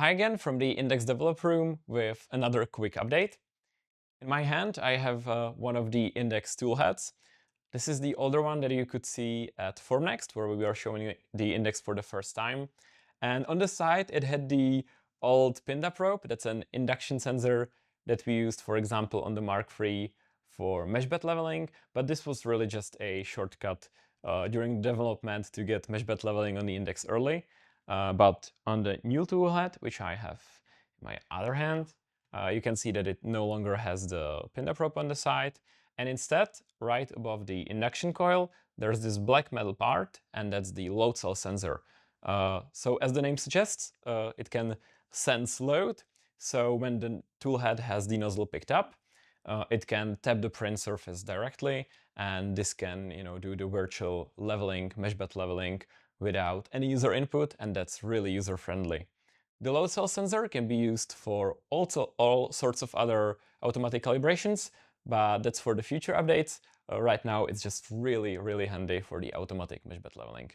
Hi again from the INDX developer room with another quick update. In my hand, I have one of the INDX toolheads. This is the older one that you could see at Formnext, where we are showing you the index for the first time. And on the side, it had the old PINDA probe. That's an induction sensor that we used, for example, on the Mark III for mesh bed leveling. But this was really just a shortcut during development to get mesh bed leveling on the index early. But on the new toolhead, which I have in my other hand, you can see that it no longer has the PINDA probe on the side. And instead, right above the induction coil, there's this black metal part, and that's the load cell sensor. So as the name suggests, it can sense load. So when the toolhead has the nozzle picked up, it can tap the print surface directly, and this can do the virtual leveling, mesh bed leveling, without any user input, and that's really user-friendly. The load cell sensor can be used for also all sorts of other automatic calibrations, but that's for the future updates. Right now, it's just really, really handy for the automatic mesh bed leveling.